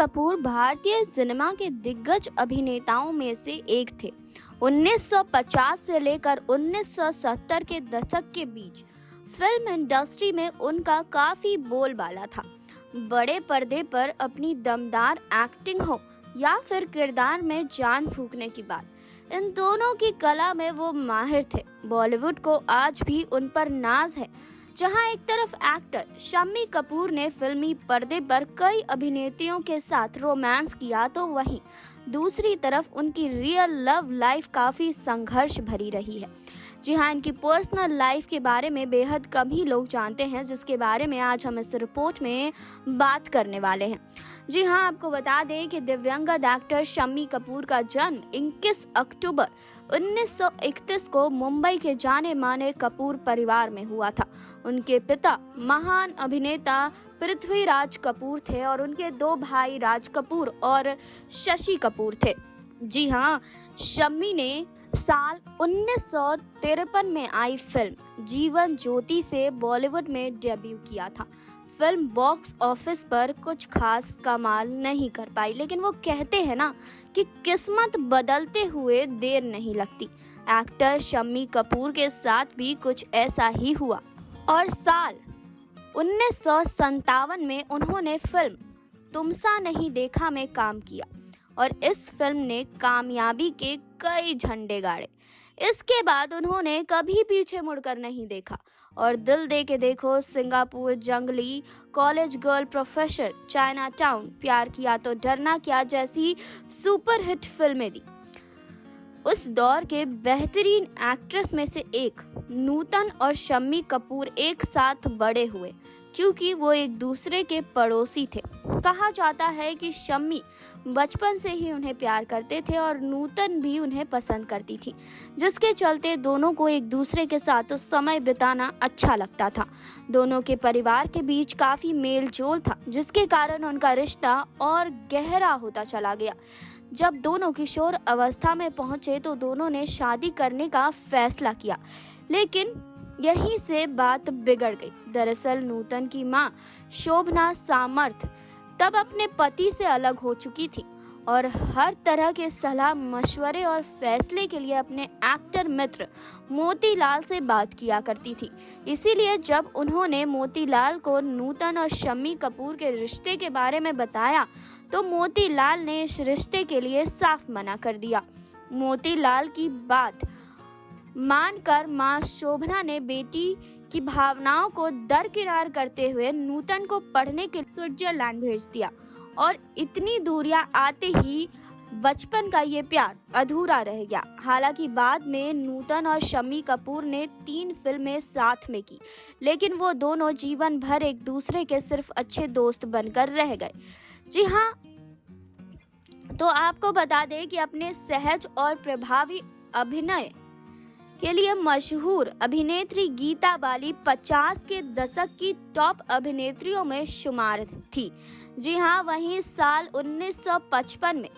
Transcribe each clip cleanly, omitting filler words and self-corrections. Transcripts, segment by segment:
कपूर भारतीय सिनेमा के दिग्गज अभिनेताओं में से एक थे। 1950 से लेकर 1970 के दशक के बीच फिल्म इंडस्ट्री में उनका काफी बोलबाला था। बड़े पर्दे पर अपनी दमदार एक्टिंग हो या फिर किरदार में जान फूंकने की बात, इन दोनों की कला में वो माहिर थे। बॉलीवुड को आज भी उन पर नाज है। जहां एक तरफ एक्टर शम्मी कपूर ने फिल्मी पर्दे पर कई अभिनेत्रियों के साथ रोमांस किया, तो वहीं दूसरी तरफ उनकी रियल लव लाइफ काफी संघर्ष भरी रही है। जी हाँ, इनकी पर्सनल लाइफ के बारे में बेहद कम ही लोग जानते हैं, जिसके बारे में आज हम इस रिपोर्ट में बात करने वाले हैं। जी हाँ, आपको बता दें कि दिव्यांगत एक्टर शम्मी कपूर का जन्म 21 अक्टूबर 1931 को मुंबई के जाने माने कपूर परिवार में हुआ था। उनके पिता महान अभिनेता पृथ्वीराज कपूर थे और उनके दो भाई राज कपूर और शशि कपूर थे। जी हाँ, शम्मी ने साल 1953 में आई फिल्म जीवन ज्योति से बॉलीवुड में डेब्यू किया था। फिल्म बॉक्स ऑफिस पर कुछ खास कमाल नहीं कर पाई, लेकिन वो कहते हैं ना कि किस्मत बदलते हुए देर नहीं लगती। एक्टर शम्मी कपूर के साथ भी कुछ ऐसा ही हुआ और साल 1957 में उन्होंने फिल्म तुमसा नहीं देखा में काम किया और इस फिल्म ने कामयाबी के कई झंडे गाड़े। इसके बाद उन्होंने कभी पीछे मुड़कर नहीं देखा और दिल दे के देखो, सिंगापुर, जंगली, college girl, professor, China town, प्यार किया तो डरना क्या जैसी सुपरहिट फिल्में दी। उस दौर के बेहतरीन एक्ट्रेस में से एक नूतन और शम्मी कपूर एक साथ बड़े हुए, क्योंकि वो एक दूसरे के पड़ोसी थे। कहा जाता है कि शम्मी बचपन से ही उन्हें प्यार करते थे और नूतन भी उन्हें पसंद करती थी, जिसके चलते दोनों को एक दूसरे के साथ समय बिताना अच्छा लगता था। दोनों के परिवार के बीच काफी मेल जोल था, जिसके कारण उनका रिश्ता और गहरा होता चला गया। जब दोनों किशोर अवस्था में पहुंचे तो दोनों ने शादी करने का फैसला किया, लेकिन यहीं से बात बिगड़ गई। दरअसल नूतन की मां शोभना सामर्थ तब अपने पति से अलग हो चुकी थी और हर तरह के सलाह मशवरे और फैसले के लिए अपने एक्टर मित्र मोतीलाल से बात किया करती थी। इसीलिए जब उन्होंने मोतीलाल को नूतन और शम्मी कपूर के रिश्ते के बारे में बताया तो मोतीलाल ने इस रिश्ते के लिए साफ मना कर दिया। मोतीलाल की बात मानकर मां शोभना ने बेटी की भावनाओं को दरकिनार करते हुए नूतन को पढ़ने के स्विट्जरलैंड भेज दिया और इतनी दूरियां आते ही बचपन का ये प्यार अधूरा रह गया। हालांकि बाद में नूतन और शम्मी कपूर ने 3 फिल्में साथ में की, लेकिन वो दोनों जीवन भर एक दूसरे के सिर्फ अच्छे दोस्त बनकर रह गए। जी हाँ, तो आपको बता दें कि अपने सहज और प्रभावी अभिनय के लिए मशहूर अभिनेत्री गीता बाली 50 के दशक की टॉप अभिनेत्रियों में शुमार थी। जी हाँ, वहीं साल 1955 में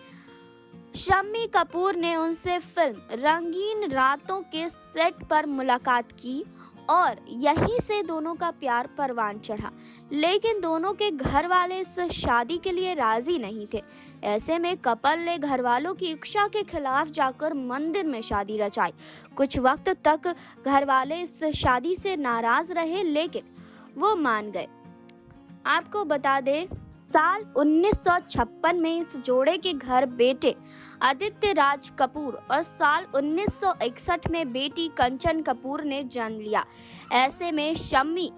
शम्मी कपूर ने उनसे फिल्म रंगीन रातों के सेट पर मुलाकात की और यहीं से दोनों का प्यार परवान चढ़ा। लेकिन दोनों के घर वाले इस शादी के लिए राजी नहीं थे। ऐसे में कपल ने घर वालों की इच्छा के खिलाफ जाकर मंदिर में शादी रचाई। कुछ वक्त तक घर वाले इस शादी से नाराज रहे, लेकिन वो मान गए। आपको बता दें, साल 1956 में इस जोड़े के घर बेटे आदित्य राज कपूर और साल 1961 में बेटी कंचन कपूर ने जन्म लिया। ऐसे में शम्मी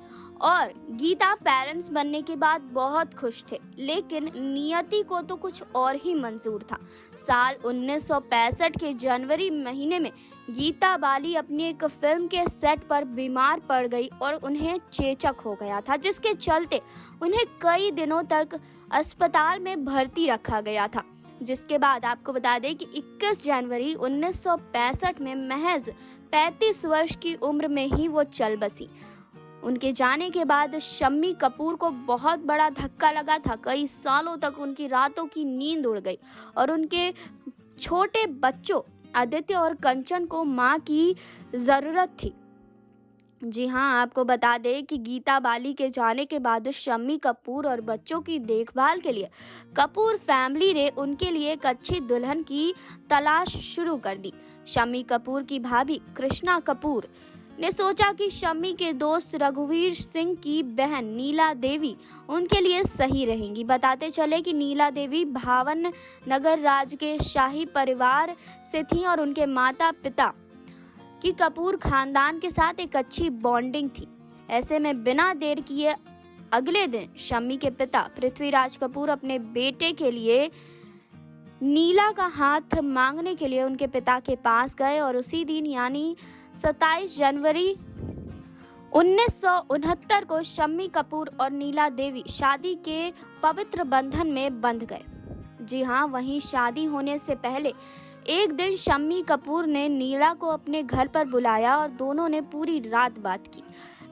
और गीता पेरेंट्स बनने के बाद बहुत खुश थे, लेकिन नियति को तो कुछ और ही मंजूर था। साल 1965 के जनवरी महीने में गीता बाली अपनी एक फिल्म के सेट पर बीमार पड़ गई और उन्हें चेचक हो गया था, जिसके चलते उन्हें कई दिनों तक अस्पताल में भर्ती रखा गया था। जिसके बाद आपको बता दें कि 21 जनवरी 1965 में महज 35 वर्ष की उम्र में ही वो चल बसी। उनके जाने के बाद शम्मी कपूर को बहुत बड़ा धक्का लगा था। कई सालों तक उनकी रातों की नींद उड़ गई और उनके छोटे बच्चों आदित्य और कंचन को मां की जरूरत थी। जी हाँ, आपको बता दें कि गीता बाली के जाने के बाद शम्मी कपूर और बच्चों की देखभाल के लिए कपूर फैमिली ने उनके लिए एक अच्छी दुल्हन की तलाश शुरू कर दी। शम्मी कपूर की भाभी कृष्णा कपूर ने सोचा कि शम्मी के दोस्त रघुवीर सिंह की बहन नीला देवी उनके लिए सही रहेंगी। बताते चले कि नीला देवी भावन नगर राज के शाही परिवार से थी और उनके माता पिता कि कपूर खानदान के साथ एक अच्छी बॉन्डिंग थी। ऐसे में बिना देर किए अगले दिन शम्मी के पिता पृथ्वीराज कपूर अपने बेटे के लिए नीला का हाथ मांगने के लिए उनके पिता के पास गए और उसी दिन यानी 27 जनवरी 1969 को शम्मी कपूर और नीला देवी शादी के पवित्र बंधन में बंध गए। जी हाँ, वहीं शादी होने से पहले एक दिन शम्मी कपूर ने नीला को अपने घर पर बुलाया और दोनों ने पूरी रात बात की,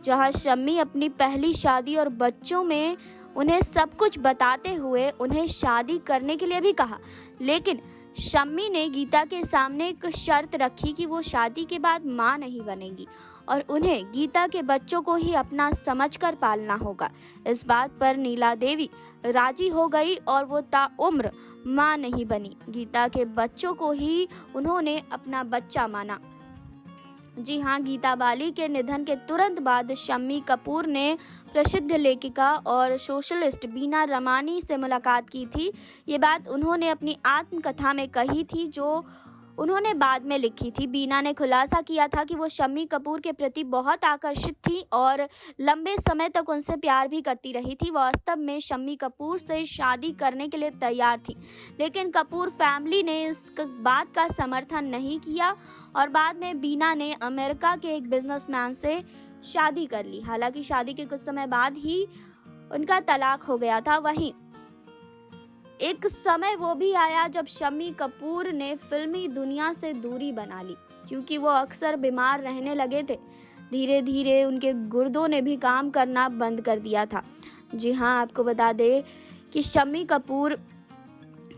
जहां शम्मी अपनी पहली शादी और बच्चों में उन्हें सब कुछ बताते हुए उन्हें शादी करने के लिए भी कहा। लेकिन शम्मी ने गीता के सामने एक शर्त रखी कि वो शादी के बाद मां नहीं बनेगी और उन्हें गीता के बच्चों को ही अपना समझकर पालना होगा। इस बात पर नीला देवी राजी हो गई और वो ताउम्र मां नहीं बनी। गीता के बच्चों को ही उन्होंने अपना बच्चा माना। जी हाँ, गीता बाली के निधन के तुरंत बाद शम्मी कपूर ने प्रसिद्ध लेखिका और सोशलिस्ट बीना रमानी से मुलाकात की थी। ये बात उन्होंने अपनी आत्मकथा में कही थी जो उन्होंने बाद में लिखी थी। बीना ने खुलासा किया था कि वो शम्मी कपूर के प्रति बहुत आकर्षित थी और लंबे समय तक उनसे प्यार भी करती रही थी। वास्तव में शम्मी कपूर से शादी करने के लिए तैयार थी, लेकिन कपूर फैमिली ने इस बात का समर्थन नहीं किया और बाद में बीना ने अमेरिका के एक बिजनेसमैन से शादी कर ली। हालांकि शादी के कुछ समय बाद ही उनका तलाक हो गया था। वहीं एक समय वो भी आया जब शम्मी कपूर ने फिल्मी दुनिया से दूरी बना ली, क्योंकि वो अक्सर बीमार रहने लगे थे। धीरे धीरे उनके गुर्दों ने भी काम करना बंद कर दिया था। जी हाँ, आपको बता दें कि शम्मी कपूर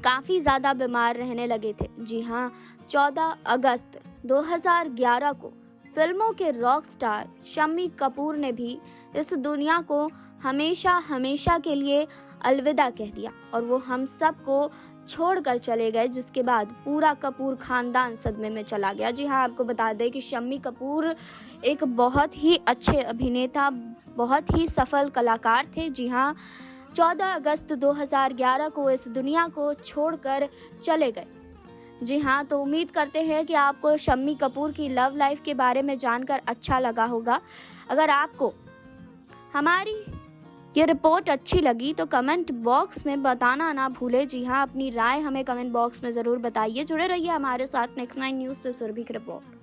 काफ़ी ज़्यादा बीमार रहने लगे थे। जी हाँ, 14 अगस्त 2011 को फिल्मों के रॉक स्टार शम्मी कपूर ने भी इस दुनिया को हमेशा हमेशा के लिए अलविदा कह दिया और वो हम सब को छोड़कर चले गए, जिसके बाद पूरा कपूर खानदान सदमे में चला गया। जी हाँ, आपको बता दें कि शम्मी कपूर एक बहुत ही अच्छे अभिनेता, बहुत ही सफल कलाकार थे। जी हाँ, 14 अगस्त 2011 को इस दुनिया को छोड़कर चले गए। जी हाँ, तो उम्मीद करते हैं कि आपको शम्मी कपूर की लव लाइफ के बारे में जानकर अच्छा लगा होगा। अगर आपको हमारी ये रिपोर्ट अच्छी लगी तो कमेंट बॉक्स में बताना ना भूले। जी हाँ, अपनी राय हमें कमेंट बॉक्स में ज़रूर बताइए। जुड़े रहिए हमारे साथ नेक्स्ट 9 न्यूज़ से सुरभि की रिपोर्ट।